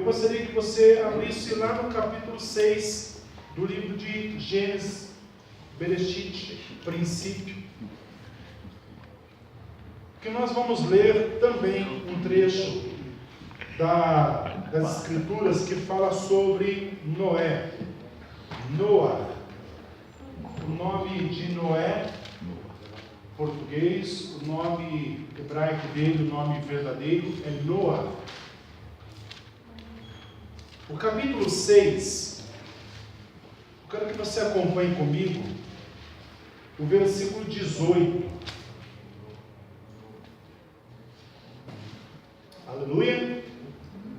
gostaria que você abrisse lá no capítulo 6 do livro de Gênesis, Bereshit, princípio. Que nós vamos ler também um trecho das Escrituras que fala sobre Noé. Noah. O nome de Noé, português, o nome hebraico dele, o nome verdadeiro é Noah. O capítulo 6, eu quero que você acompanhe comigo o versículo 18. Aleluia.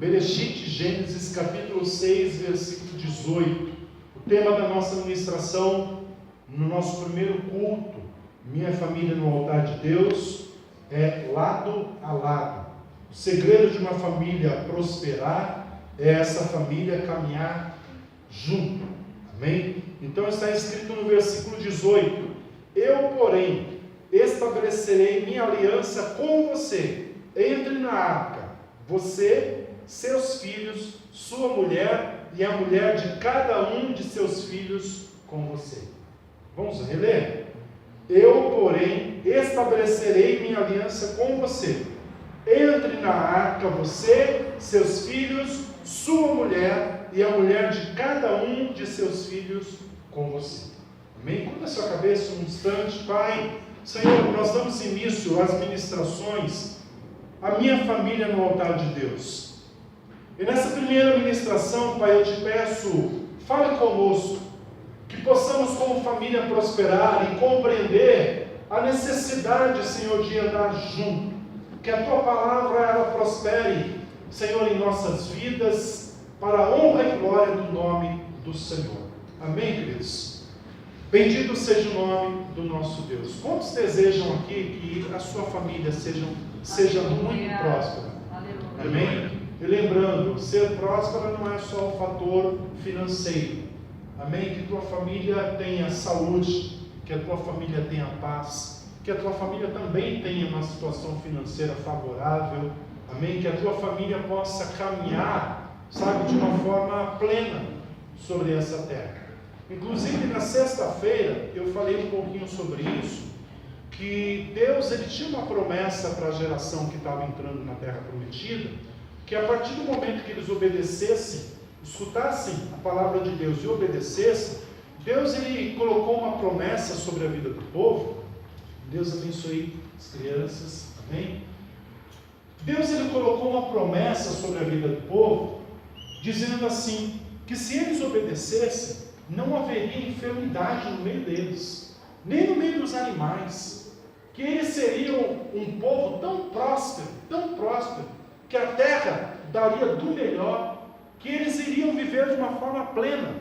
Bereshit, Gênesis, capítulo 6, versículo 18. O tema da nossa ministração no nosso primeiro culto, Minha Família no Altar de Deus, é lado a lado. O segredo de uma família prosperar é essa família caminhar junto. Amém? Então está escrito no versículo 18: Eu, porém, estabelecerei minha aliança com você. Entre na arca, você, seus filhos, sua mulher e a mulher de cada um de seus filhos com você. Vamos reler? Eu, porém, estabelecerei minha aliança com você. Entre na arca você, seus filhos, sua mulher e a mulher de cada um de seus filhos com você. Amém? Curva a sua cabeça um instante. Pai, Senhor, nós damos início às ministrações, a minha família no altar de Deus. E nessa primeira ministração, Pai, eu te peço, fale conosco, que possamos como família prosperar e compreender a necessidade, Senhor, de andar junto. Que a Tua palavra, ela prospere, Senhor, em nossas vidas, para a honra e glória do nome do Senhor. Amém, queridos? Bendito seja o nome do nosso Deus. Quantos desejam aqui que a sua família seja muito próspera? Amém? E lembrando, ser próspera não é só o fator financeiro. Amém? Que tua família tenha saúde, que a tua família tenha paz, que a tua família também tenha uma situação financeira favorável. Amém? Que a tua família possa caminhar, sabe, de uma forma plena sobre essa terra. Inclusive, na sexta-feira, eu falei um pouquinho sobre isso, que Deus, ele tinha uma promessa para a geração que estava entrando na terra prometida, que a partir do momento que eles obedecessem, escutassem a palavra de Deus e obedecessem, Deus, ele colocou uma promessa sobre a vida do povo. Deus abençoe as crianças, amém? Deus, ele colocou uma promessa sobre a vida do povo, dizendo assim, que se eles obedecessem, não haveria enfermidade no meio deles, nem no meio dos animais, que eles seriam um povo tão próspero, que a terra daria do melhor, que eles iriam viver de uma forma plena.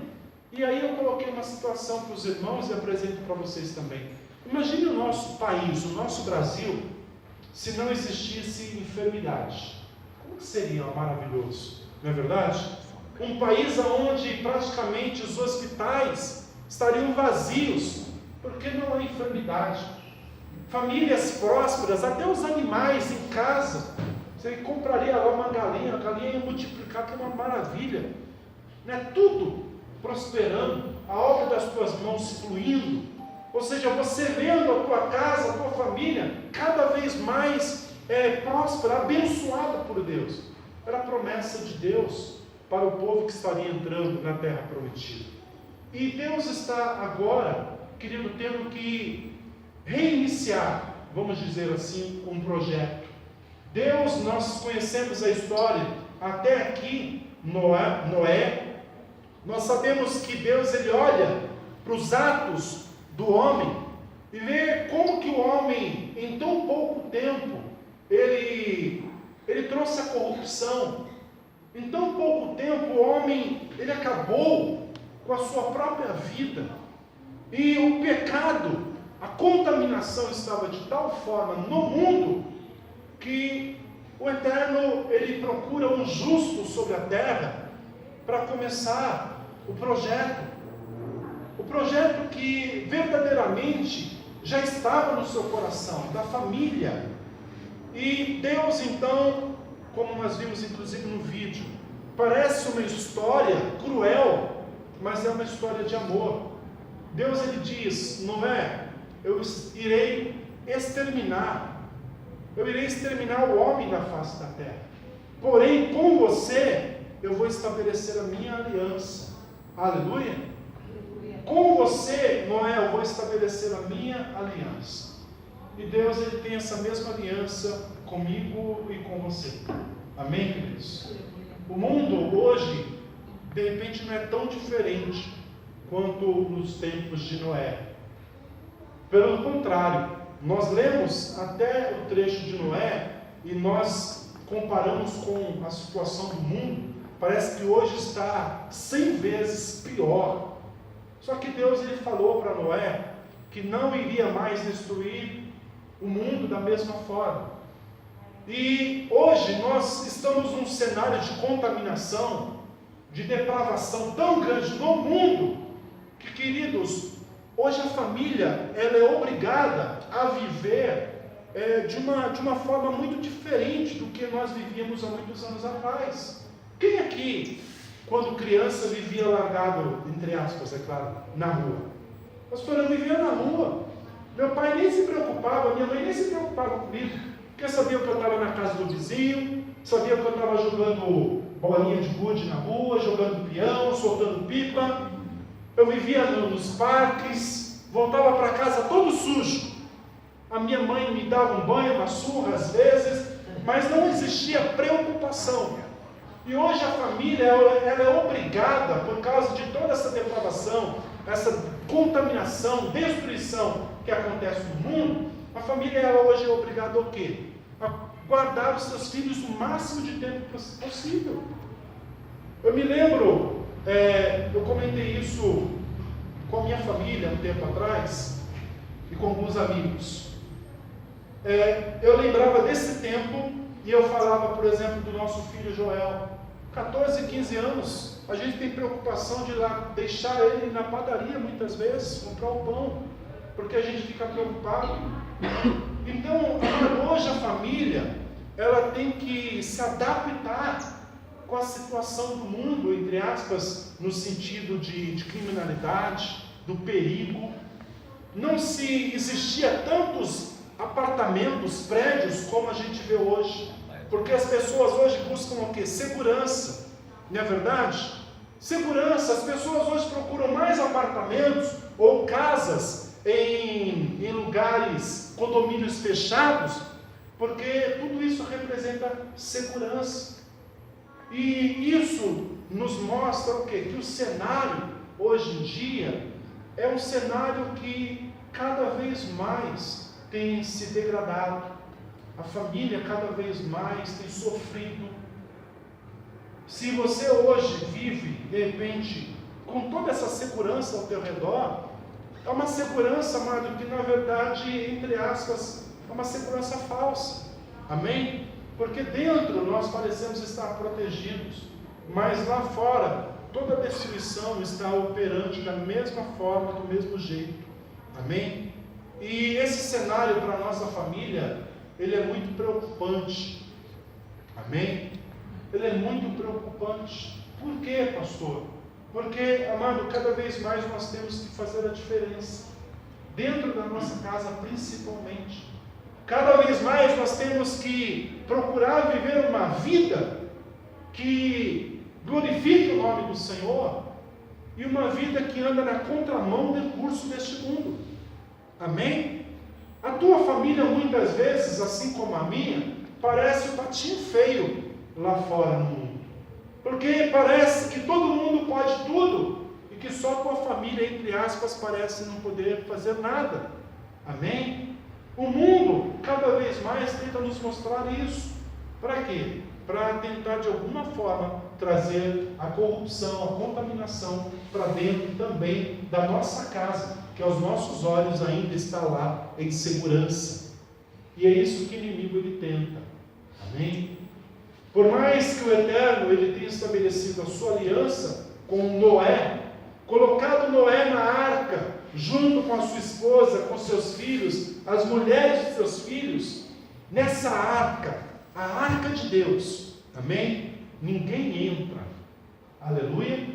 E aí eu coloquei uma situação para os irmãos e apresento para vocês também. Imagine o nosso país, o nosso Brasil, se não existisse enfermidade. Como seria maravilhoso, não é verdade? Um país onde praticamente os hospitais estariam vazios, porque não há enfermidade. Famílias prósperas, até os animais em casa. Você compraria lá uma galinha, a galinha ia multiplicar, que é uma maravilha. Né? Tudo prosperando, a obra das tuas mãos fluindo. Ou seja, você vendo a tua casa, a tua família, cada vez mais próspera, abençoada por Deus. Era a promessa de Deus para o povo que estaria entrando na terra prometida. E Deus está agora, querido, tendo que reiniciar, vamos dizer assim, um projeto. Deus, nós conhecemos a história até aqui, Noé. Nós sabemos que Deus, ele olha para os atos do homem e vê como que o homem, em tão pouco tempo, ele trouxe a corrupção. Em tão pouco tempo, o homem, ele acabou com a sua própria vida. E o pecado, a contaminação estava de tal forma no mundo, que o Eterno, ele procura um justo sobre a terra, para começar o projeto que verdadeiramente já estava no seu coração, da família. E Deus então, como nós vimos inclusive no vídeo, parece uma história cruel, mas é uma história de amor. Deus, ele diz: Noé, eu irei exterminar o homem da face da terra, porém com você eu vou estabelecer a minha aliança. Aleluia! Com você, Noé, eu vou estabelecer a minha aliança. E Deus, ele tem essa mesma aliança comigo e com você. Amém, queridos? O mundo hoje, de repente, não é tão diferente quanto nos tempos de Noé. Pelo contrário, nós lemos até o trecho de Noé e nós comparamos com a situação do mundo. Parece que hoje está 100 vezes pior. Só que Deus, ele falou para Noé que não iria mais destruir o mundo da mesma forma. E hoje nós estamos num cenário de contaminação, de depravação tão grande no mundo, que, queridos, hoje a família, ela é obrigada a viver de uma forma muito diferente do que nós vivíamos há muitos anos atrás. Quem aqui, quando criança, vivia largado, entre aspas, é claro, na rua? Pastor, eu vivia na rua. Meu pai nem se preocupava, minha mãe nem se preocupava comigo, porque sabia que eu estava na casa do vizinho, sabia que eu estava jogando bolinha de gude na rua, jogando peão, soltando pipa. Eu vivia nos parques, voltava para casa todo sujo. A minha mãe me dava um banho, uma surra às vezes, mas não existia preocupação. E hoje a família, ela é obrigada, por causa de toda essa depravação, essa contaminação, destruição que acontece no mundo, a família, ela hoje é obrigada a quê? A guardar os seus filhos o máximo de tempo possível. Eu me lembro, eu comentei isso com a minha família um tempo atrás, e com alguns amigos. Eu lembrava desse tempo, e eu falava, por exemplo, do nosso filho Joel, 14, 15 anos, a gente tem preocupação de ir lá, deixar ele na padaria muitas vezes, comprar o pão, porque a gente fica preocupado. Então, hoje a família, ela tem que se adaptar com a situação do mundo, entre aspas, no sentido de criminalidade, do perigo. Não se existia tantos apartamentos, prédios, como a gente vê hoje, porque as pessoas hoje buscam o quê? Segurança, não é verdade? Segurança, as pessoas hoje procuram mais apartamentos ou casas em lugares, condomínios fechados, porque tudo isso representa segurança. E isso nos mostra o quê? Que o cenário, hoje em dia, é um cenário que cada vez mais tem se degradado. A família cada vez mais tem sofrido. Se você hoje vive, de repente, com toda essa segurança ao teu redor, é uma segurança, amado, que na verdade, entre aspas, é uma segurança falsa. Amém? Porque dentro nós parecemos estar protegidos, mas lá fora, toda a destruição está operante da mesma forma, do mesmo jeito. Amém? E esse cenário para a nossa família, ele é muito preocupante. Amém? Ele é muito preocupante. Por quê, pastor? Porque, amado, cada vez mais nós temos que fazer a diferença. Dentro da nossa casa, principalmente. Cada vez mais nós temos que procurar viver uma vida que glorifique o nome do Senhor e uma vida que anda na contramão do curso deste mundo. Amém? A tua família, muitas vezes, assim como a minha, parece um patinho feio lá fora no mundo. Porque parece que todo mundo pode tudo e que só a tua família, entre aspas, parece não poder fazer nada. Amém? O mundo, cada vez mais, tenta nos mostrar isso. Para quê? Para tentar, de alguma forma, trazer a corrupção, a contaminação para dentro também da nossa casa, que aos nossos olhos ainda está lá em segurança. E é isso que o inimigo ele tenta. Amém? Por mais que o Eterno ele tenha estabelecido a sua aliança com Noé, colocado Noé na arca, junto com a sua esposa, com seus filhos, as mulheres de seus filhos, nessa arca, a arca de Deus, amém? ninguém entra. Aleluia?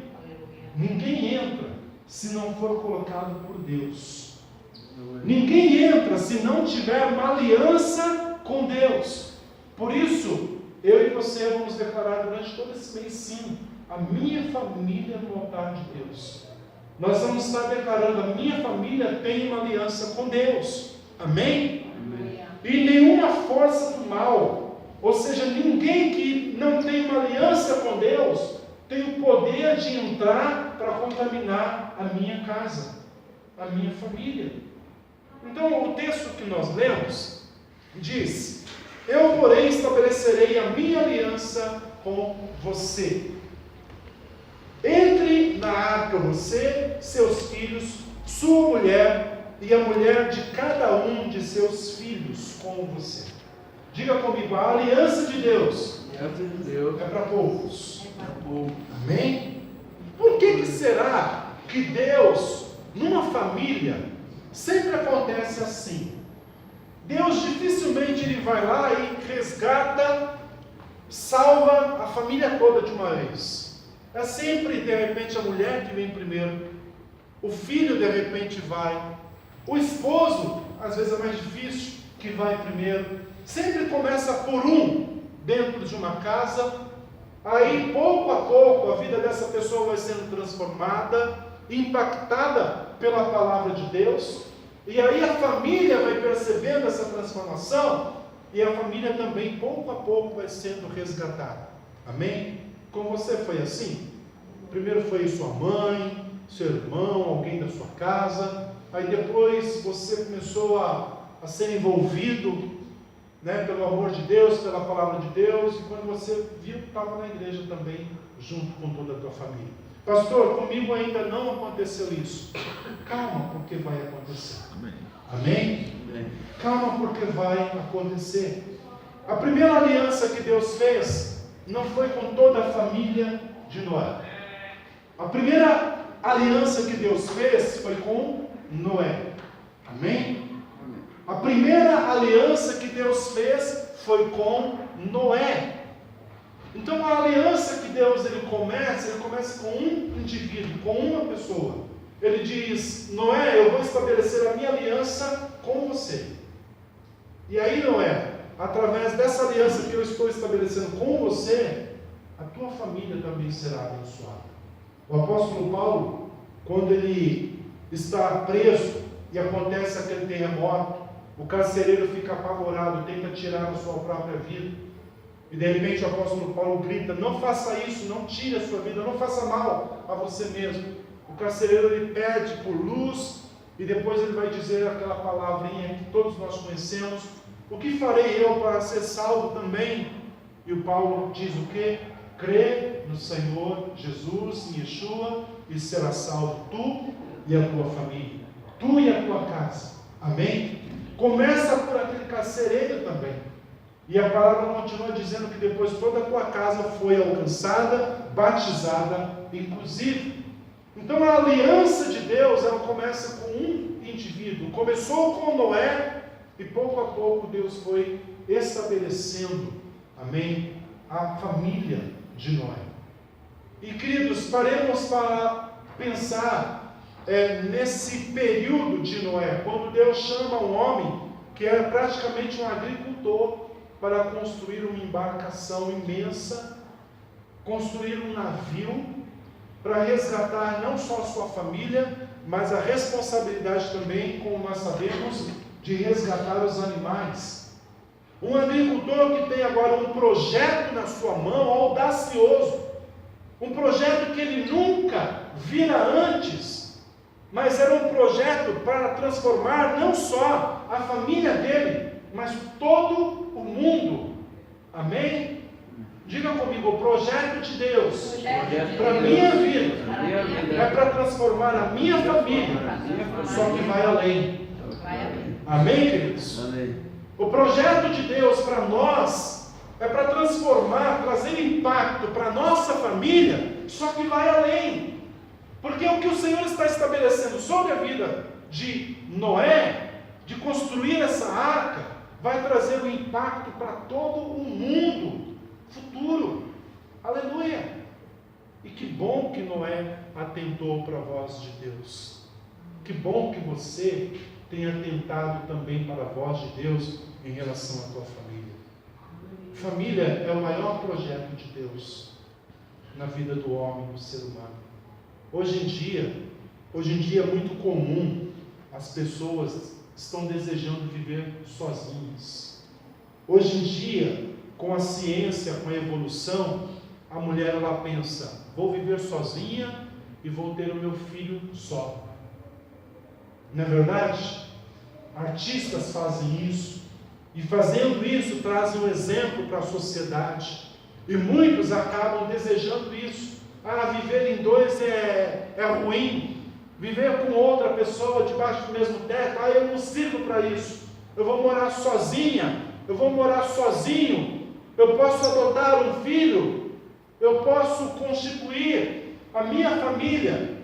Ninguém entra se não for colocado por Deus. Ninguém entra se não tiver uma aliança com Deus. Por isso, eu e você vamos declarar durante todo esse mês, sim, a minha família no altar de Deus. Nós vamos estar declarando, a minha família tem uma aliança com Deus. Amém? Amém. E nenhuma força do mal, ou seja, ninguém que não tem uma aliança com Deus, tem o poder de entrar para contaminar a minha casa, a minha família. Então, o texto que nós lemos diz: eu, porém, estabelecerei a minha aliança com você. Entre na arca você, seus filhos, sua mulher e a mulher de cada um de seus filhos com você. Diga comigo, a aliança de Deus é para povos. Amém? Por que será que Deus, numa família, sempre acontece assim? Deus dificilmente ele vai lá e resgata, salva a família toda de uma vez. É sempre, de repente, a mulher que vem primeiro, o filho, de repente, vai, o esposo, às vezes é mais difícil, que vai primeiro. Sempre começa por um dentro de uma casa, aí pouco a pouco a vida dessa pessoa vai sendo transformada, impactada pela palavra de Deus, e aí a família vai percebendo essa transformação, e a família também pouco a pouco vai sendo resgatada. Amém? Com você foi assim? Primeiro foi sua mãe, seu irmão, alguém da sua casa, aí depois você começou a ser envolvido, pelo amor de Deus, pela palavra de Deus, e quando você viu, estava na igreja também, junto com toda a tua família. Pastor, comigo ainda não aconteceu isso. Calma, porque vai acontecer. Amém? Calma, porque vai acontecer. A primeira aliança que Deus fez não foi com toda a família de Noé. A primeira aliança que Deus fez foi com Noé. Amém? A primeira aliança que Deus fez foi com Noé. Então a aliança que Deus ele começa com um indivíduo, com uma pessoa. Ele diz: Noé, eu vou estabelecer a minha aliança com você. E aí, Noé, através dessa aliança que eu estou estabelecendo com você, a tua família também será abençoada. O apóstolo Paulo, quando ele está preso e acontece aquele terremoto, o carcereiro fica apavorado, tenta tirar a sua própria vida, e de repente o apóstolo Paulo grita: não faça isso, não tire a sua vida, não faça mal a você mesmo. O carcereiro ele pede por luz, e depois ele vai dizer aquela palavrinha que todos nós conhecemos: o que farei eu para ser salvo também? E o Paulo diz o quê? Crê no Senhor Jesus, em Yeshua, e será salvo tu e a tua família, tu e a tua casa. Amém? Começa por aquele carcereiro também. E a palavra continua dizendo que depois toda a tua casa foi alcançada, batizada, inclusive. Então a aliança de Deus, ela começa com um indivíduo. Começou com Noé, e pouco a pouco Deus foi estabelecendo, amém, a família de Noé. E queridos, paremos para pensar nesse período de Noé, quando Deus chama um homem que era praticamente um agricultor para construir uma embarcação imensa, construir um navio para resgatar não só a sua família, mas a responsabilidade também, como nós sabemos, de resgatar os animais. Um agricultor que tem agora um projeto na sua mão audacioso, um projeto que ele nunca vira antes, mas era um projeto para transformar não só a família dele, mas todo o mundo. Amém? Diga comigo: o projeto de Deus para a minha vida é para transformar a minha família, só que vai além. Amém, queridos? Amém. O projeto de Deus para nós é para transformar, trazer impacto para a nossa família, só que vai além. Porque o que o Senhor está estabelecendo sobre a vida de Noé, de construir essa arca, vai trazer um impacto para todo o mundo futuro. Aleluia! E que bom que Noé atentou para a voz de Deus. Que bom que você tem atentado também para a voz de Deus em relação à tua família. Família é o maior projeto de Deus na vida do homem, do ser humano. Hoje em dia é muito comum as pessoas estão desejando viver sozinhas. Hoje em dia, com a ciência, com a evolução, a mulher ela pensa, vou viver sozinha e vou ter o meu filho só. Não é verdade? Artistas fazem isso, e fazendo isso trazem um exemplo para a sociedade, e muitos acabam desejando isso. Viver em dois é ruim, viver com outra pessoa debaixo do mesmo teto, eu não sirvo para isso, eu vou morar sozinha, eu vou morar sozinho, eu posso adotar um filho, eu posso constituir a minha família,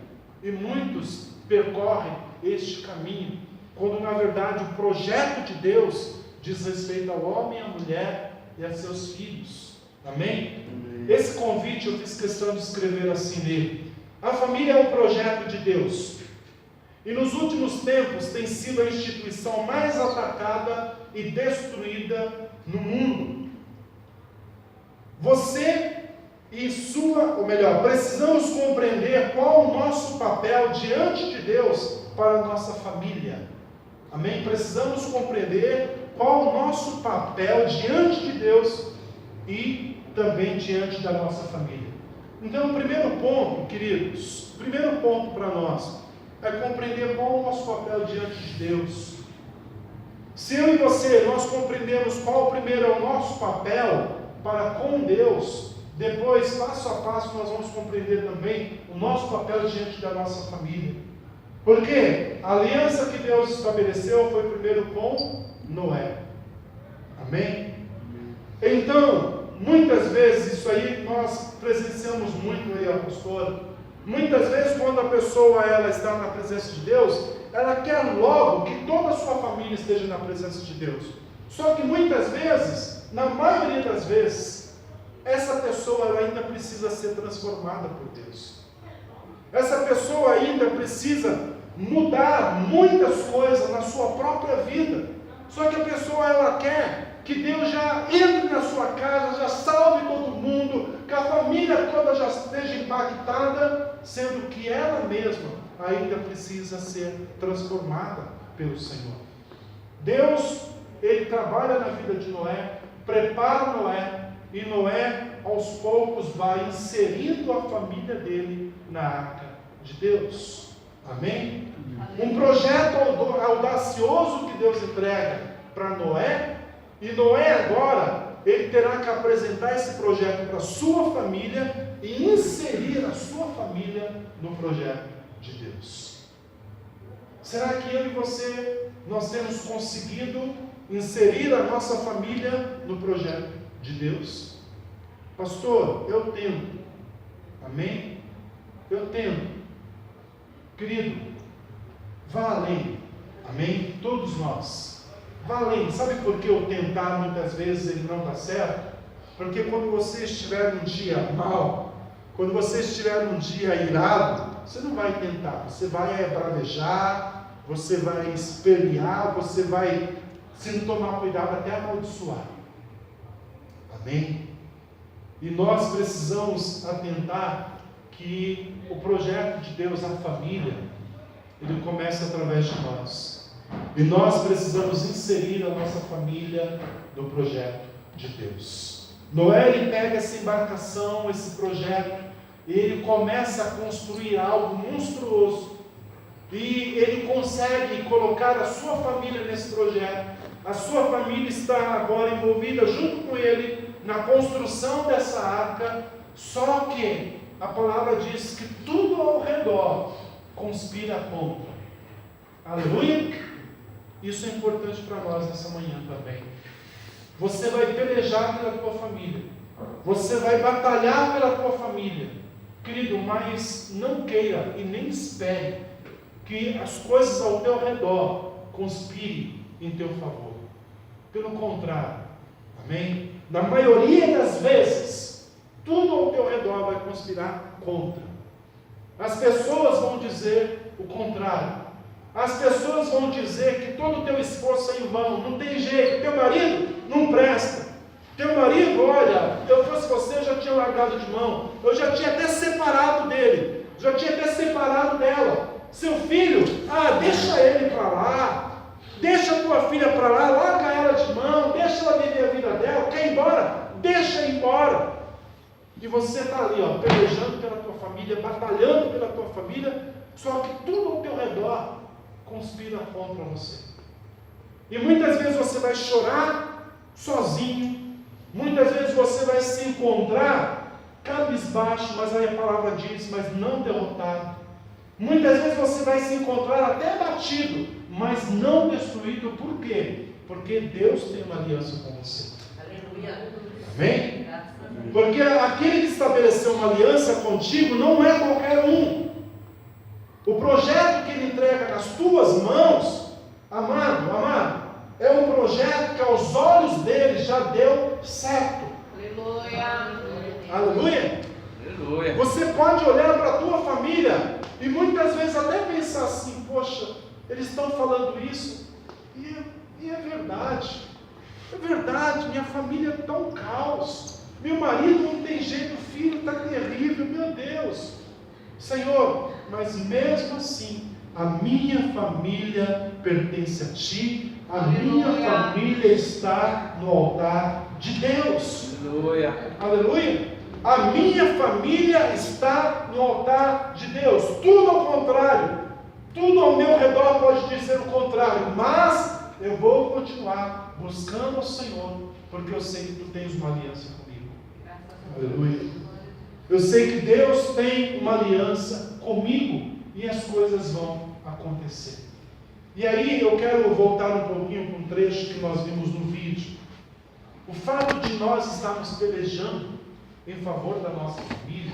e muitos percorrem este caminho, quando na verdade o projeto de Deus diz respeito ao homem, à mulher e a seus filhos. Amém? Esse convite eu fiz questão de escrever assim nele. A família é um projeto de Deus, e nos últimos tempos tem sido a instituição mais atacada e destruída no mundo. Precisamos compreender qual o nosso papel diante de Deus para a nossa família. Amém? Precisamos compreender qual o nosso papel diante de Deus e também diante da nossa família. Então, o primeiro ponto, queridos, o primeiro ponto para nós é compreender qual o nosso papel diante de Deus. Se eu e você, nós compreendemos qual primeiro é o nosso papel para com Deus, depois, passo a passo, nós vamos compreender também o nosso papel diante da nossa família. Porque a aliança que Deus estabeleceu foi primeiro com Noé. Amém? Então, muitas vezes, isso aí nós presenciamos muito aí, a pastora. Muitas vezes, quando a pessoa ela está na presença de Deus, ela quer logo que toda a sua família esteja na presença de Deus. Só que muitas vezes, na maioria das vezes, essa pessoa ela ainda precisa ser transformada por Deus. Essa pessoa ainda precisa mudar muitas coisas na sua própria vida. Só que a pessoa ela quer que Deus já entre na sua casa, já salve todo mundo, que a família toda já esteja impactada, sendo que ela mesma ainda precisa ser transformada pelo Senhor. Deus, Ele trabalha na vida de Noé, prepara Noé, e Noé, aos poucos, vai inserindo a família dele na arca de Deus. Amém? Um projeto audacioso que Deus entrega para Noé, e Noé agora, ele terá que apresentar esse projeto para a sua família e inserir a sua família no projeto de Deus. Será que eu e você, nós temos conseguido inserir a nossa família no projeto de Deus? Pastor, eu tento. Amém? Eu tento. Querido, vá além. Amém? Todos nós. Vá além. Sabe por que o tentar muitas vezes ele não dá certo? Porque quando você estiver num dia mal, quando você estiver num dia irado, você não vai tentar. Você vai bravejar, você vai espernear, você vai, se não tomar cuidado, até amaldiçoar. Amém? E nós precisamos atentar que o projeto de Deus, a família, ele começa através de nós. E nós precisamos inserir a nossa família no projeto de Deus. Noé, ele pega essa embarcação, esse projeto, e ele começa a construir algo monstruoso. E ele consegue colocar a sua família nesse projeto. A sua família está agora envolvida junto com ele na construção dessa arca, só que a palavra diz que tudo ao redor conspira contra. Aleluia? Isso é importante para nós nessa manhã também. Você vai pelejar pela tua família, você vai batalhar pela tua família, querido, mas não queira e nem espere que as coisas ao teu redor conspirem em teu favor. Pelo contrário, amém? Na maioria das vezes, tudo ao teu redor vai conspirar contra. As pessoas vão dizer o contrário. As pessoas vão dizer que todo o teu esforço é em vão, não tem jeito, teu marido não presta. Teu marido, olha, se eu fosse você, eu já tinha largado de mão, eu já tinha até separado dele, já tinha até separado dela. Seu filho, deixa ele para lá, deixa a tua filha para lá, larga ela de mão, deixa ela viver a vida dela, quer ir embora? Deixa ir embora. E você está ali, pelejando pela tua família, batalhando pela tua família, só que tudo ao teu redor conspira contra você. E muitas vezes você vai chorar sozinho, muitas vezes você vai se encontrar cabisbaixo, mas aí a palavra diz, mas não derrotado. Muitas vezes você vai se encontrar até batido, mas não destruído. Por quê? Porque Deus tem uma aliança com você. Aleluia. Amém? Porque aquele que estabeleceu uma aliança contigo não é qualquer um. O projeto que ele entrega nas tuas mãos, amado, é um projeto que aos olhos dele já deu certo. Aleluia. Aleluia. Aleluia. Você pode olhar para a tua família e muitas vezes até pensar assim, poxa, eles estão falando isso, e é verdade. É verdade, minha família está um caos. Meu marido não tem jeito, o filho está terrível, meu Deus. Senhor, mas mesmo assim, a minha família pertence a Ti, a minha família está no altar de Deus. Aleluia. Aleluia. A minha família está no altar de Deus. Tudo ao contrário, tudo ao meu redor pode dizer o contrário, mas eu vou continuar buscando ao Senhor, porque eu sei que Tu tens uma aliança comigo. Aleluia. Eu sei que Deus tem uma aliança comigo e as coisas vão acontecer. E aí eu quero voltar um pouquinho para um trecho que nós vimos no vídeo. O fato de nós estarmos pelejando em favor da nossa família,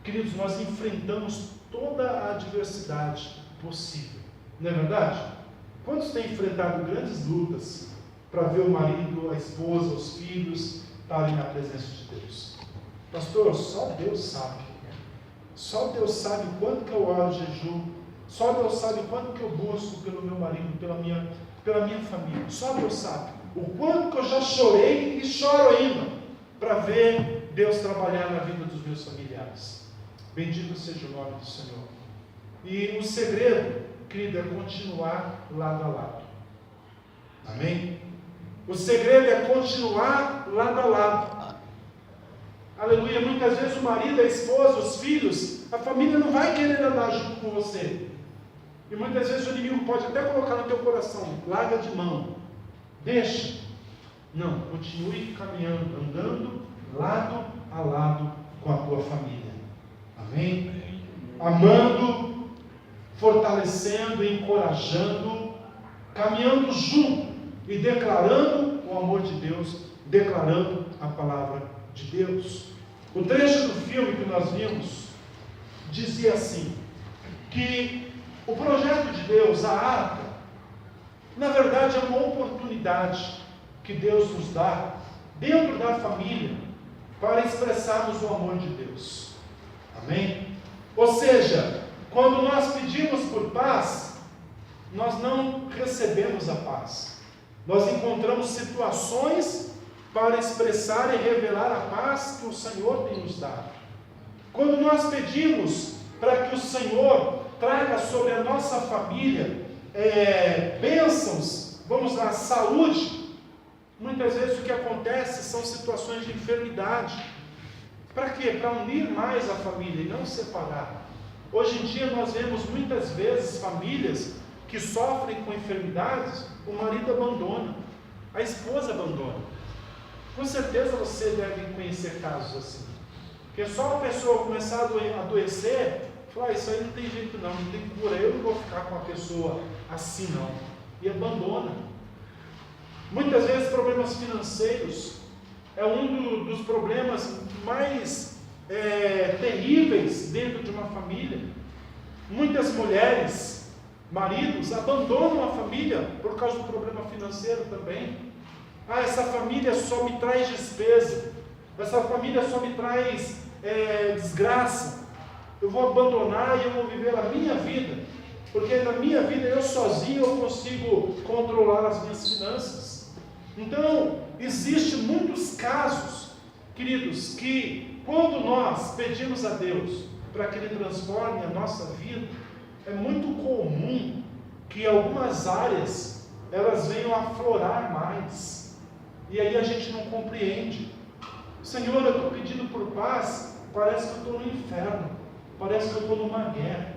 queridos, nós enfrentamos toda a adversidade possível. Não é verdade? Quantos têm enfrentado grandes lutas para ver o marido, a esposa, os filhos estarem na presença de Deus? Pastor, só Deus sabe. Só Deus sabe quanto que eu oro, jejum. Só Deus sabe quanto que eu busco pelo meu marido, pela minha família. Só Deus sabe o quanto que eu já chorei e choro ainda para ver Deus trabalhar na vida dos meus familiares. Bendito seja o nome do Senhor. E o segredo, querido, é continuar lado a lado. Amém? O segredo é continuar lado a lado. Aleluia. Muitas vezes o marido, a esposa, os filhos, a família não vai querer andar junto com você. E muitas vezes o inimigo pode até colocar no teu coração, larga de mão, deixa. Não, continue caminhando, andando lado a lado com a tua família. Amém? Amando, fortalecendo, encorajando, caminhando junto e declarando o amor de Deus, declarando a palavra de Deus. O trecho do filme que nós vimos dizia assim, que o projeto de Deus, a arca, na verdade é uma oportunidade que Deus nos dá dentro da família para expressarmos o amor de Deus. Amém? Ou seja, quando nós pedimos por paz, nós não recebemos a paz. Nós encontramos situações para expressar e revelar a paz que o Senhor tem nos dado. Quando nós pedimos para que o Senhor traga sobre a nossa família bênçãos, vamos lá, saúde, muitas vezes o que acontece são situações de enfermidade. Para quê? Para unir mais a família e não separar. Hoje em dia nós vemos muitas vezes famílias que sofrem com enfermidades, o marido abandona, a esposa abandona. Com certeza você deve conhecer casos assim. Porque só a pessoa começar a adoecer, falar, isso aí não tem jeito não tem cura, eu não vou ficar com a pessoa assim não. E abandona. Muitas vezes problemas financeiros é um dos problemas mais terríveis dentro de uma família. Muitas mulheres, maridos, abandonam a família por causa do problema financeiro também. Essa família só me traz despesa. essa família só me traz desgraça, eu vou abandonar e eu vou viver a minha vida, porque na minha vida eu sozinho eu consigo controlar as minhas finanças. Então, existem muitos casos, queridos, que quando nós pedimos a Deus para que Ele transforme a nossa vida, é muito comum que algumas áreas elas venham a aflorar mais, e aí a gente não compreende. Senhor, eu estou pedindo por paz, parece que eu estou no inferno, parece que eu estou numa guerra,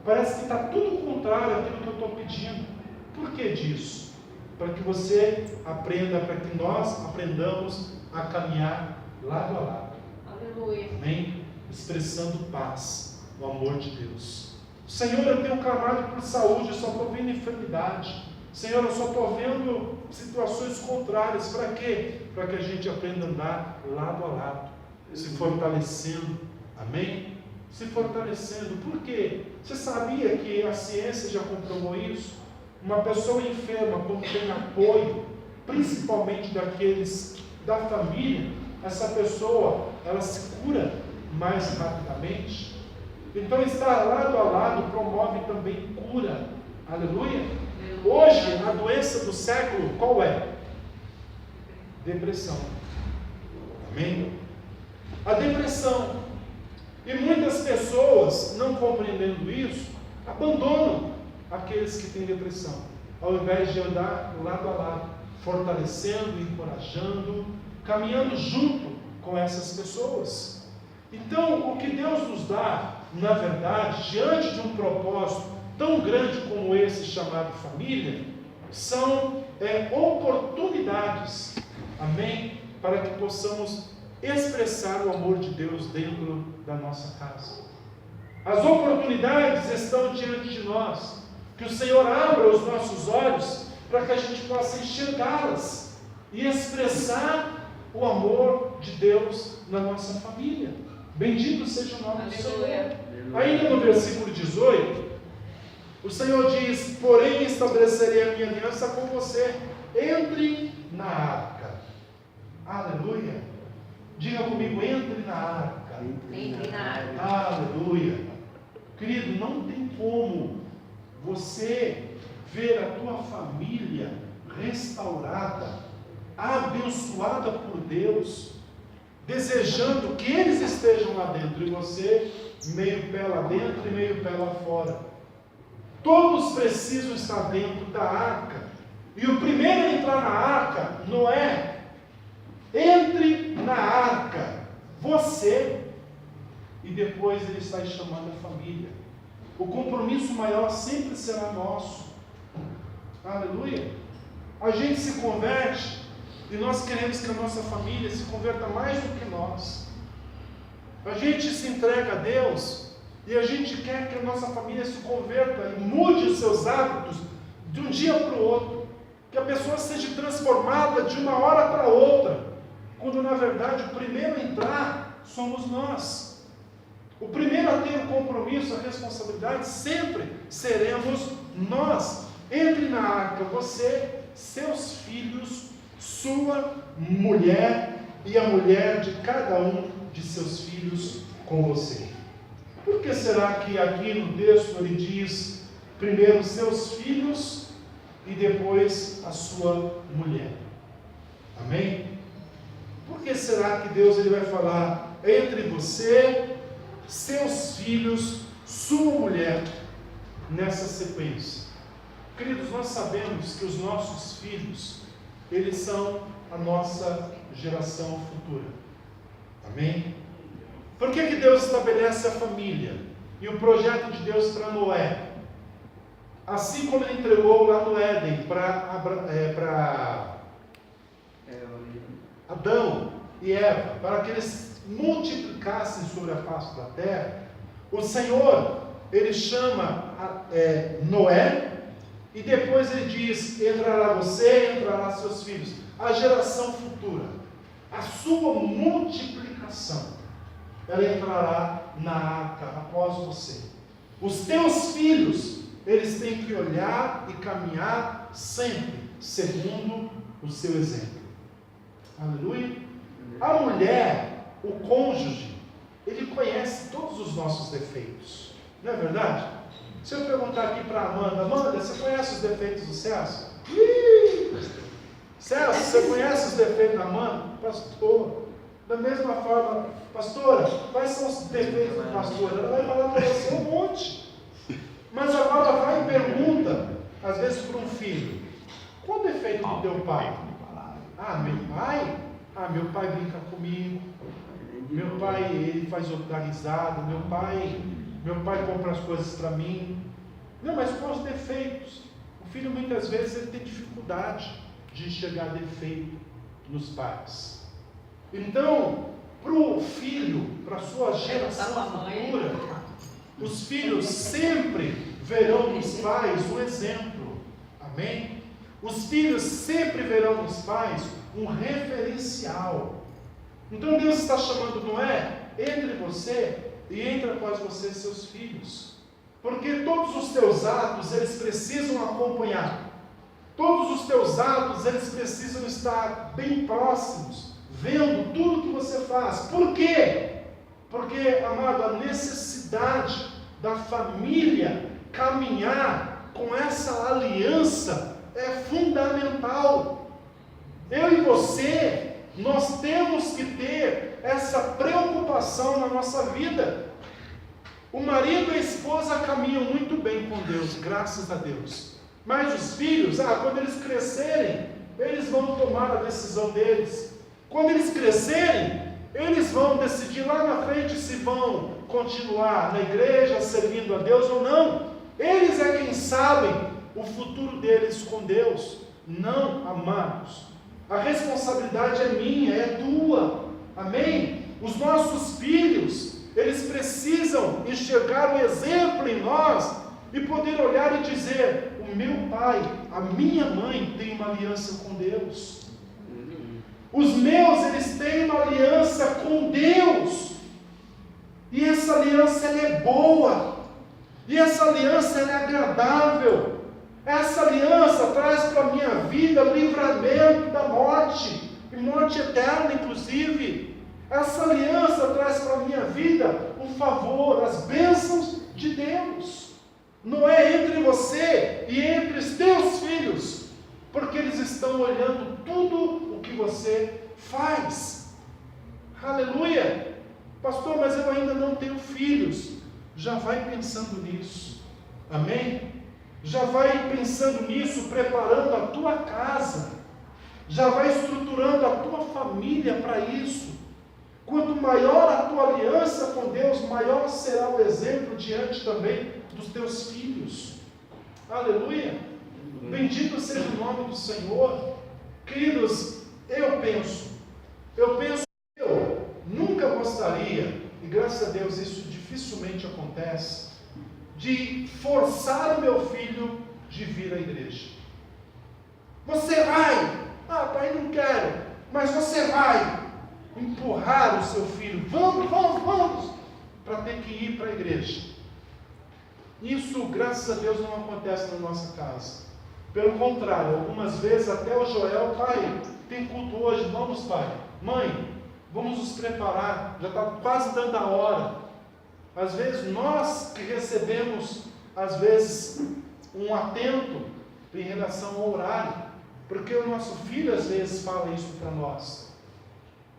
parece que está tudo contrário àquilo que eu estou pedindo. Por que disso? Para que você aprenda, para que nós aprendamos a caminhar lado a lado. Aleluia. Amém? Expressando paz, o amor de Deus. Senhor, eu tenho clamado por saúde, eu só estou vendo enfermidade. Senhor, eu só estou vendo situações contrárias. Para quê? Para que a gente aprenda a andar lado a lado, se fortalecendo. Amém? Se fortalecendo. Por quê? Você sabia que a ciência já comprovou isso? Uma pessoa enferma, quando tem apoio, principalmente daqueles da família, essa pessoa, ela se cura mais rapidamente. Então, estar lado a lado promove também cura. Aleluia! Hoje, a doença do século, qual é? Depressão. Amém? A depressão. E muitas pessoas, não compreendendo isso, abandonam aqueles que têm depressão, ao invés de andar lado a lado, fortalecendo, encorajando, caminhando junto com essas pessoas. Então, o que Deus nos dá, na verdade, diante de um propósito tão grande como esse chamado família, são oportunidades, amém, para que possamos expressar o amor de Deus dentro da nossa casa. As oportunidades estão diante de nós, que o Senhor abra os nossos olhos para que a gente possa enxergá-las e expressar o amor de Deus na nossa família. Bendito seja o nome do Senhor. Ainda no versículo 18, o Senhor diz: porém estabelecerei a minha aliança com você, entre na arca. Aleluia. Diga comigo: entre na arca. Entre na arca. Aleluia. Querido, não tem como você ver a tua família restaurada, abençoada por Deus, desejando que eles estejam lá dentro e você meio pé lá dentro e meio pé lá fora. Todos precisam estar dentro da arca. E o primeiro a entrar na arca, Noé, entre na arca, você, e depois ele está chamando a família. O compromisso maior sempre será nosso. Aleluia. A gente se converte e nós queremos que a nossa família se converta mais do que nós. A gente se entrega a Deus e a gente quer que a nossa família se converta e mude os seus hábitos de um dia para o outro. Que a pessoa seja transformada de uma hora para outra. Quando na verdade o primeiro a entrar somos nós. O primeiro a ter o compromisso, a responsabilidade, sempre seremos nós. Entre na arca, você, seus filhos, sua mulher e a mulher de cada um de seus filhos com você. Por que será que aqui no texto ele diz primeiro seus filhos e depois a sua mulher? Amém? Por que será que Deus ele vai falar entre você, seus filhos, sua mulher, nessa sequência? Queridos, nós sabemos que os nossos filhos, eles são a nossa geração futura. Amém? Por que Deus estabelece a família e o projeto de Deus para Noé? Assim como ele entregou lá no Éden para Adão e Eva, para que eles multiplicassem sobre a face da terra, o Senhor, ele chama Noé, e depois ele diz: entrará você, entrará seus filhos, a geração futura, a sua multiplicação, ela entrará na arca após você. Os teus filhos, eles têm que olhar e caminhar sempre segundo o seu exemplo. Aleluia. A mulher, o cônjuge, ele conhece todos os nossos defeitos. Não é verdade? Se eu perguntar aqui para Amanda, Amanda, você conhece os defeitos do Celso? Celso, você conhece os defeitos da Amanda? Pastor. Da mesma forma, pastora, quais são os defeitos do pastor? Ela vai falar para você um monte. Mas agora vai e pergunta, às vezes para um filho, qual o defeito do teu pai? Meu pai? Meu pai brinca comigo. Meu pai, ele faz dar risada. Meu pai compra as coisas para mim. Não, mas quais os defeitos? O filho muitas vezes ele tem dificuldade de enxergar defeito nos pais. Então, para o filho, para a sua geração futura, os filhos sempre verão nos pais um exemplo. Amém? Os filhos sempre verão nos pais um referencial. Então Deus está chamando Noé, entre você e entre após você seus filhos. Porque todos os teus atos, eles precisam acompanhar. Todos os teus atos, eles precisam estar bem próximos, vendo tudo que você faz. Por quê? Porque, amado, a necessidade da família caminhar com essa aliança é fundamental. Eu e você, nós temos que ter essa preocupação na nossa vida. O marido e a esposa caminham muito bem com Deus, graças a Deus. Mas os filhos, quando eles crescerem, eles vão tomar a decisão deles. Quando eles crescerem, eles vão decidir lá na frente se vão continuar na igreja, servindo a Deus ou não. Eles é quem sabem o futuro deles com Deus. Não, amados. A responsabilidade é minha, é tua. Amém? Os nossos filhos, eles precisam enxergar o exemplo em nós e poder olhar e dizer: o meu pai, a minha mãe tem uma aliança com Deus. Os meus, eles têm uma aliança com Deus. E essa aliança, ela é boa. E essa aliança, ela é agradável. Essa aliança traz para a minha vida o livramento da morte. E morte eterna, inclusive. Essa aliança traz para a minha vida o favor, as bênçãos de Deus. Não é entre você e entre os teus filhos. Porque eles estão olhando tudo o que você faz. Aleluia! Pastor, mas eu ainda não tenho filhos. Já vai pensando nisso. Amém? Já vai pensando nisso, preparando a tua casa. Já vai estruturando a tua família para isso. Quanto maior a tua aliança com Deus, maior será o exemplo diante também dos teus filhos. Aleluia! Bendito seja o nome do Senhor. Queridos, eu nunca gostaria, e graças a Deus isso dificilmente acontece, de forçar o meu filho de vir à igreja. Você vai? Pai, não quero, mas você vai empurrar o seu filho, vamos, para ter que ir para a igreja. Isso, graças a Deus, não acontece na nossa casa. Pelo contrário, algumas vezes até o Joel: pai, tem culto hoje, vamos pai, mãe, vamos nos preparar, já está quase dando a hora. Às vezes nós que recebemos, às vezes, um atento em relação ao horário, porque o nosso filho às vezes fala isso para nós.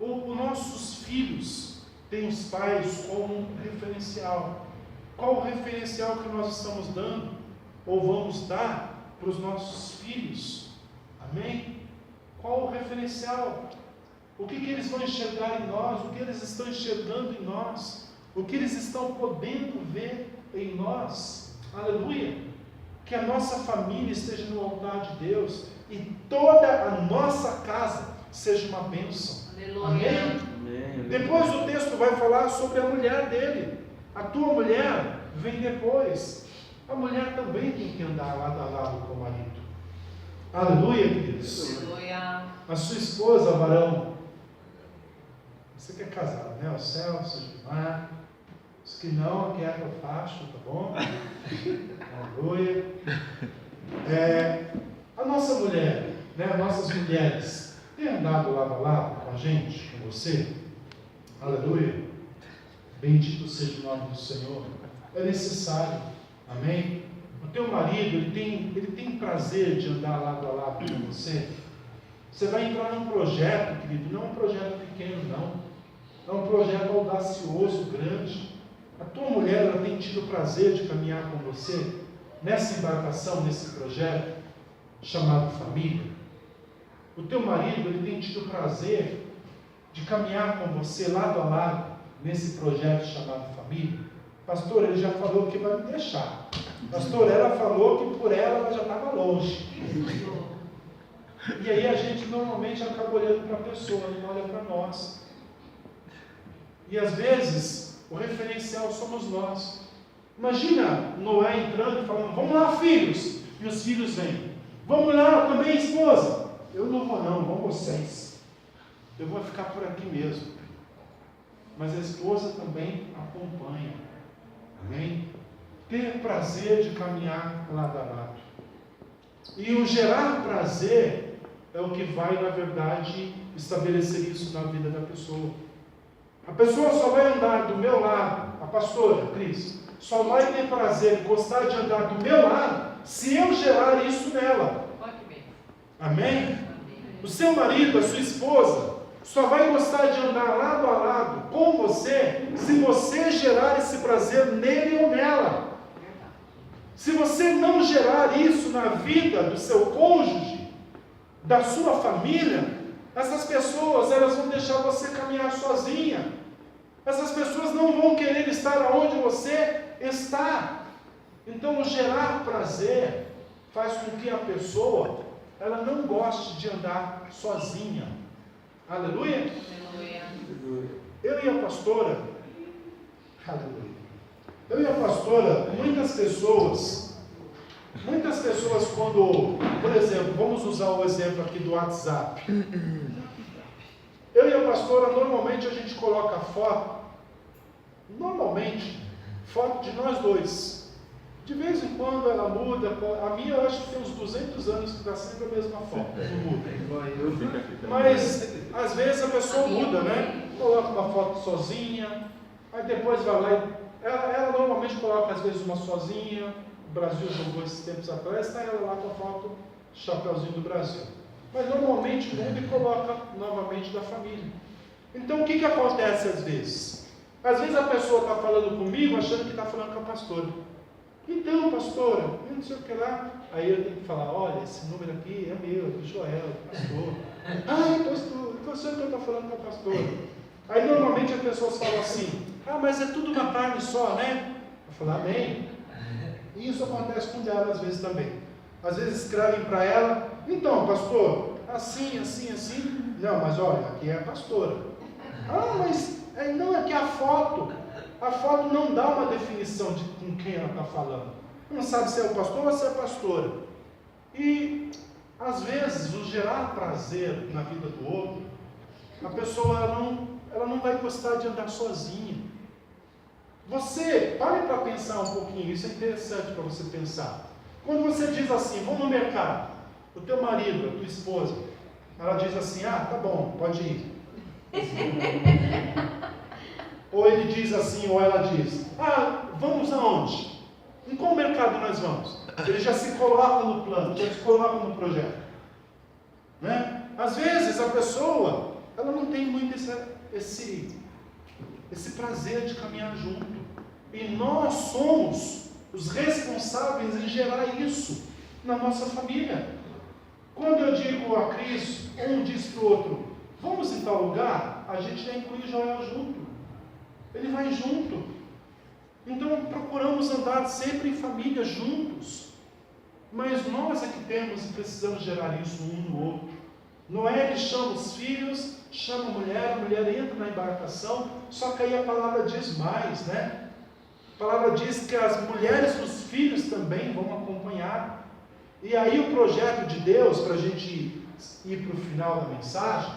Os nossos filhos têm os pais como referencial. Qual o referencial que nós estamos dando, ou vamos dar, para os nossos filhos? Amém? Qual o referencial? O que eles vão enxergar em nós? O que eles estão enxergando em nós? O que eles estão podendo ver em nós? Aleluia! Que a nossa família esteja no altar de Deus e toda a nossa casa seja uma bênção. Aleluia. Amém? Depois o texto vai falar sobre a mulher dele. A tua mulher vem depois. A mulher também tem que andar lado a lado com o marido. Aleluia, queridos. Aleluia. A sua esposa, varão, você que é casado, né? O Celso, o Gilmar. Os que não, quer que eu faço, tá bom? Aleluia. A nossa mulher, né? Nossas mulheres, têm andado lado a lado com a gente, com você? Aleluia. Bendito seja o nome do Senhor. É necessário. Amém? O teu marido, ele tem prazer de andar lado a lado com você. Você vai entrar num projeto, querido, não é um projeto pequeno, não. É um projeto audacioso, grande. A tua mulher, ela tem tido prazer de caminhar com você nessa embarcação, nesse projeto chamado família. O teu marido, ele tem tido prazer de caminhar com você lado a lado nesse projeto chamado família. Pastor, ele já falou que vai me deixar. Pastor, ela falou que por ela já estava longe. E aí a gente normalmente acaba olhando para a pessoa, não olha para nós. E às vezes o referencial somos nós. Imagina Noé entrando e falando: vamos lá, filhos. E os filhos vêm: vamos lá também, esposa. Eu não vou não, vão vocês. Eu vou ficar por aqui mesmo. Mas a esposa também acompanha. Amém? Ter prazer de caminhar lado a lado. E o gerar prazer é o que vai, na verdade, estabelecer isso na vida da pessoa. A pessoa só vai andar do meu lado, a pastora Cris, só vai ter prazer, gostar de andar do meu lado, se eu gerar isso nela. Amém? O seu marido, a sua esposa, só vai gostar de andar lado a lado com você, se você gerar esse prazer nele ou nela. Se você não gerar isso na vida do seu cônjuge, da sua família, essas pessoas, elas vão deixar você caminhar sozinha. Essas pessoas não vão querer estar onde você está. Então, o gerar prazer faz com que a pessoa, ela não goste de andar sozinha. Aleluia? Aleluia. Eu e a pastora, aleluia. Eu e a pastora, muitas pessoas quando, por exemplo, vamos usar o exemplo aqui do WhatsApp. Eu e a pastora, normalmente a gente coloca foto de nós dois. De vez em quando ela muda, a minha eu acho que tem uns 200 anos que está sempre a mesma foto, não muda. Mas, às vezes a pessoa muda, né? Coloca uma foto sozinha, aí depois vai lá e... Ela normalmente coloca às vezes uma sozinha. O Brasil jogou esses tempos atrás, está ela lá com a foto, chapeuzinho do Brasil. Mas normalmente muda e coloca novamente da família. Então o que acontece às vezes? Às vezes a pessoa está falando comigo achando que está falando com a pastora. Então, pastora, eu não sei o que lá. Aí eu tenho que falar: olha, esse número aqui é meu, é do Joel, do pastor. Pastor, então você que está falando com a pastora. Aí normalmente as pessoas falam assim: mas é tudo uma carne só, né? Eu falo: amém. E isso acontece com ela às vezes também. Às vezes escrevem para ela: então, pastor, assim, assim, assim. Não, mas olha, aqui é a pastora. Mas não, aqui a foto não dá uma definição de com quem ela está falando. Não sabe se é o pastor ou se é a pastora. E às vezes o gerar prazer na vida do outro, a pessoa ela não vai gostar de andar sozinha. Você, pare para pensar um pouquinho, isso é interessante para você pensar. Quando você diz assim: vamos no mercado, o teu marido, a tua esposa, ela diz assim: tá bom, pode ir. Ou ele diz assim, ou ela diz: vamos aonde? Em qual mercado nós vamos? Ele já se coloca no plano, já se coloca no projeto, né? Às vezes a pessoa, ela não tem muito esse prazer de caminhar junto. E nós somos os responsáveis em gerar isso na nossa família. Quando eu digo a Cris, um diz para o outro: vamos em tal lugar, a gente já inclui Joel junto. Ele vai junto. Então procuramos andar sempre em família juntos. Mas nós é que temos e precisamos gerar isso um no outro. Noé, ele chama os filhos, chama a mulher entra na embarcação, só que aí a palavra diz mais, né? A palavra diz que as mulheres dos filhos também vão acompanhar. E aí o projeto de Deus, para a gente ir para o final da mensagem,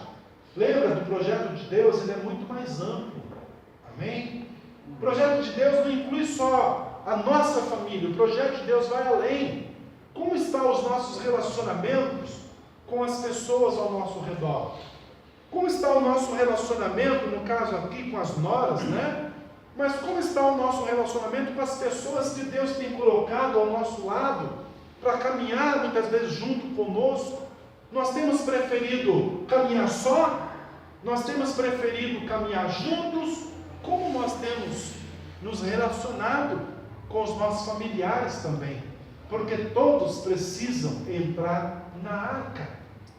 lembra do projeto de Deus? Ele é muito mais amplo. Amém? O projeto de Deus não inclui só a nossa família, o projeto de Deus vai além. Como estão os nossos relacionamentos com as pessoas ao nosso redor? Como está o nosso relacionamento, no caso aqui com as noras, né? Mas como está o nosso relacionamento com as pessoas que Deus tem colocado ao nosso lado, para caminhar muitas vezes junto conosco? Nós temos preferido caminhar só? Nós temos preferido caminhar juntos? Como nós temos nos relacionado com os nossos familiares também? Porque todos precisam entrar na arca.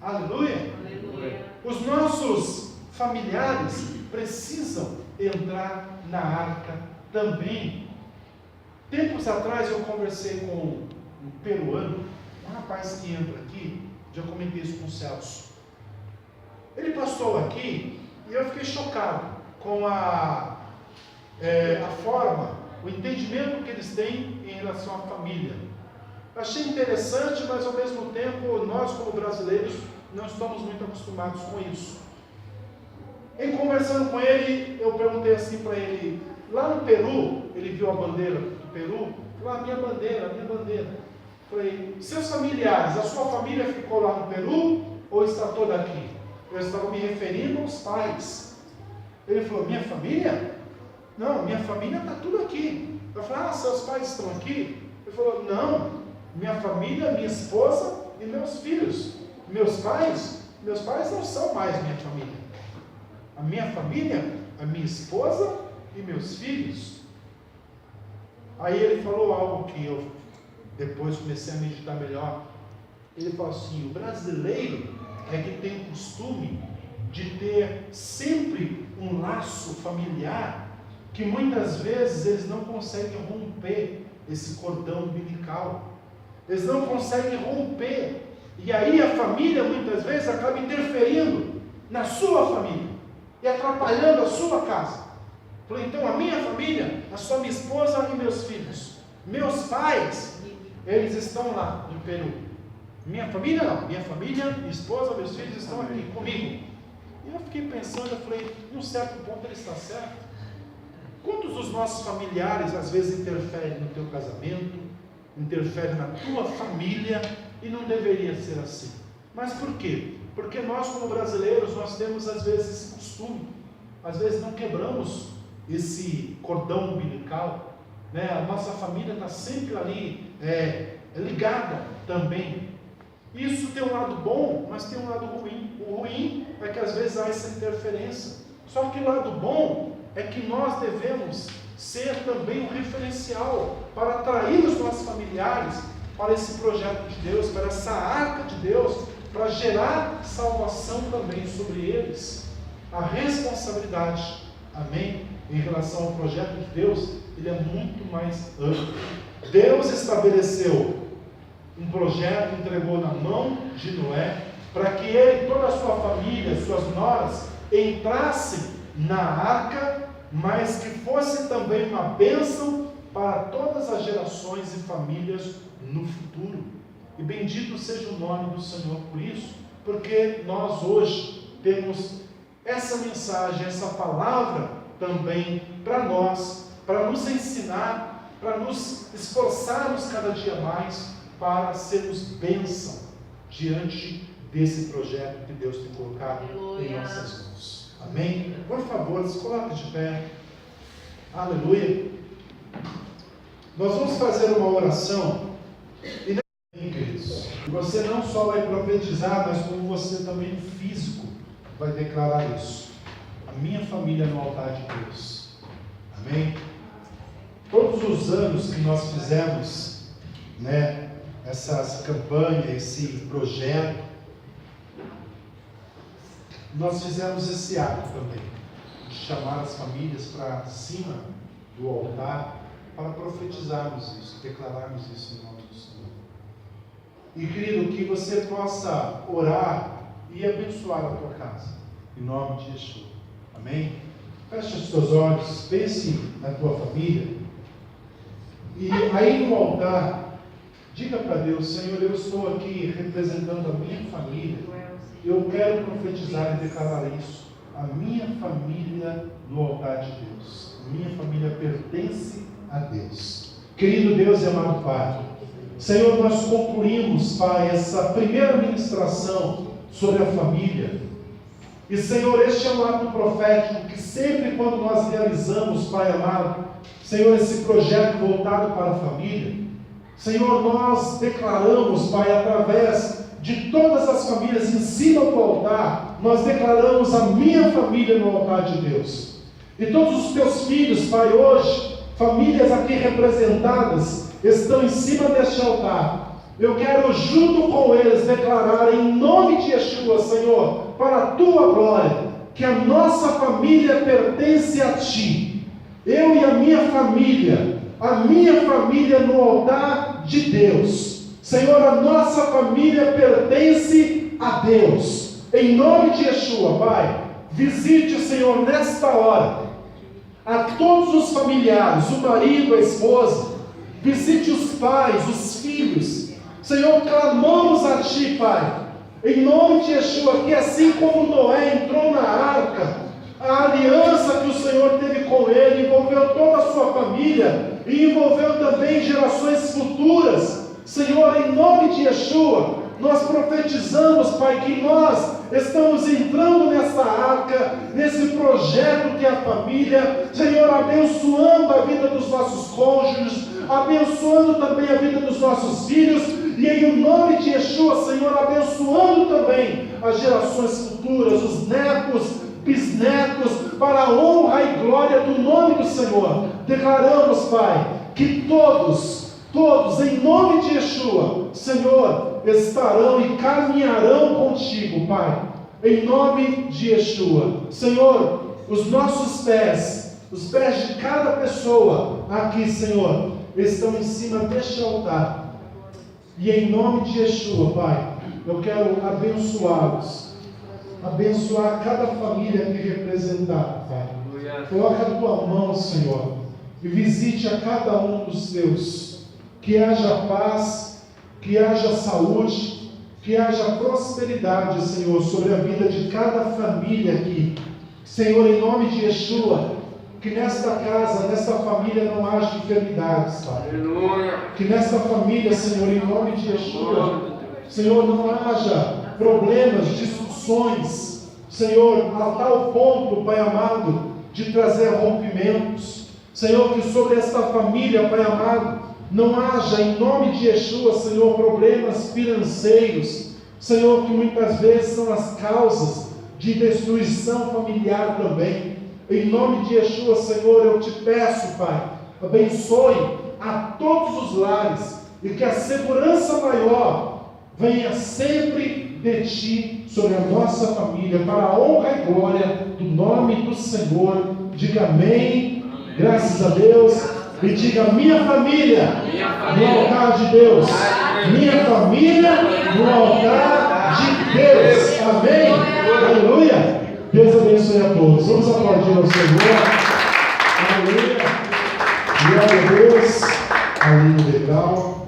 Aleluia! Aleluia. Os nossos familiares precisam entrar na arca também. Tempos atrás eu conversei com um peruano, um rapaz que entra aqui, já comentei isso com o Celso. Ele passou aqui e eu fiquei chocado com a forma, o entendimento que eles têm em relação à família. Achei interessante, mas ao mesmo tempo, nós como brasileiros, não estamos muito acostumados com isso. Em conversando com ele, eu perguntei assim para ele, lá no Peru, ele viu a bandeira do Peru, falou, a minha bandeira. Falei, seus familiares, a sua família ficou lá no Peru ou está toda aqui? Eu estava me referindo aos pais. Ele falou, minha família? Não, minha família está tudo aqui. Eu falei, seus pais estão aqui? Ele falou, não, minha família, minha esposa e meus filhos. Meus pais não são mais minha família. A minha família, a minha esposa e meus filhos. Aí ele falou algo que eu depois comecei a meditar melhor. Ele falou assim, o brasileiro é que tem o costume de ter sempre um laço familiar que muitas vezes eles não conseguem romper esse cordão umbilical. Eles não conseguem romper. E aí a família muitas vezes acaba interferindo na sua família e atrapalhando a sua casa. Falei, então a minha família, a sua minha esposa e meus filhos. Meus pais, eles estão lá no Peru. Minha família não, minha família, minha esposa, meus filhos estão aqui comigo. E eu fiquei pensando, eu falei, num certo ponto ele está certo. Quantos dos nossos familiares às vezes interferem no teu casamento, interferem na tua família, e não deveria ser assim. Mas por quê? Porque nós como brasileiros, nós temos às vezes esse costume, às vezes não quebramos esse cordão umbilical, né? A nossa família está sempre ali, ligada também. Isso tem um lado bom, mas tem um lado ruim. O ruim é que às vezes há essa interferência. Só que o lado bom é que nós devemos ser também um referencial para atrair os nossos familiares para esse projeto de Deus, para essa arca de Deus, para gerar salvação também sobre eles. A responsabilidade, amém, em relação ao projeto de Deus, ele é muito mais amplo. Deus estabeleceu um projeto, entregou na mão de Noé, para que ele e toda a sua família, suas noras, entrassem na arca, mas que fosse também uma bênção para todas as gerações e famílias no futuro. E bendito seja o nome do Senhor por isso, porque nós hoje temos essa mensagem, essa palavra também para nós, para nos ensinar, para nos esforçarmos cada dia mais para sermos bênção diante desse projeto que Deus tem colocado em nossas mãos. Amém? Por favor, se coloque de pé. Aleluia. Nós vamos fazer uma oração. E queridos, você não só vai profetizar, mas como você também físico vai declarar isso. A minha família no altar de Deus. Amém? Todos os anos que nós fizemos, né, essa campanha, esse projeto, nós fizemos esse ato também, de chamar as famílias para cima do altar, para profetizarmos isso, declararmos isso em nome do Senhor. E querido, que você possa orar e abençoar a tua casa, em nome de Jesus. Amém? Feche os teus olhos, pense na tua família, e aí no altar, diga para Deus, Senhor, eu estou aqui representando a minha família, eu quero profetizar e declarar isso. A minha família no altar de Deus. A minha família pertence a Deus. Querido Deus e amado Pai, Senhor, nós concluímos, Pai, essa primeira ministração sobre a família. E Senhor, este é um ato profético que sempre quando nós realizamos, Pai amado, Senhor, esse projeto voltado para a família, Senhor, nós declaramos, Pai, através de todas as famílias em cima do altar, nós declaramos a minha família no altar de Deus. E todos os teus filhos, Pai, hoje, famílias aqui representadas, estão em cima deste altar. Eu quero, junto com eles, declarar em nome de Yeshua, Senhor, para a tua glória, que a nossa família pertence a ti. Eu e a minha família no altar de Deus. Senhor, a nossa família pertence a Deus. Em nome de Yeshua, Pai, visite, Senhor, nesta hora, a todos os familiares, o marido, a esposa, visite os pais, os filhos. Senhor, clamamos a Ti, Pai, em nome de Yeshua, que assim como Noé entrou na arca, a aliança que o Senhor teve com ele envolveu toda a sua família e envolveu também gerações futuras. Senhor, em nome de Yeshua, nós profetizamos, Pai, que nós estamos entrando nessa arca, nesse projeto que é a família, Senhor, abençoando a vida dos nossos cônjuges, abençoando também a vida dos nossos filhos, e em nome de Yeshua, Senhor, abençoando também as gerações futuras, os netos, bisnetos, para a honra e glória do nome do Senhor. Declaramos, Pai, que todos, em nome de Yeshua, Senhor, estarão e caminharão contigo, Pai, em nome de Yeshua. Senhor, os nossos pés, os pés de cada pessoa aqui, Senhor, estão em cima deste altar. E em nome de Yeshua, Pai, eu quero abençoá-los, abençoar cada família aqui representada, Pai. Coloca a tua mão, Senhor, e visite a cada um dos teus. Que haja paz, que haja saúde, que haja prosperidade, Senhor, sobre a vida de cada família aqui. Senhor, em nome de Yeshua, que nesta casa, nesta família não haja enfermidades, Pai. Que nesta família, Senhor, em nome de Yeshua, Senhor, não haja problemas, discussões, Senhor, a tal ponto, Pai amado, de trazer rompimentos. Senhor, que sobre esta família, Pai amado, não haja, em nome de Yeshua, Senhor, problemas financeiros, Senhor, que muitas vezes são as causas de destruição familiar também. Em nome de Yeshua, Senhor, eu te peço, Pai, abençoe a todos os lares e que a segurança maior venha sempre de Ti sobre a nossa família, para a honra e glória do nome do Senhor. Diga amém, graças a Deus, e diga minha família no altar de Deus, minha família no altar de Deus, amém, aleluia. Deus abençoe a todos. Vamos aplaudir ao Senhor. Aleluia. Glória a Deus. Aleluia, legal.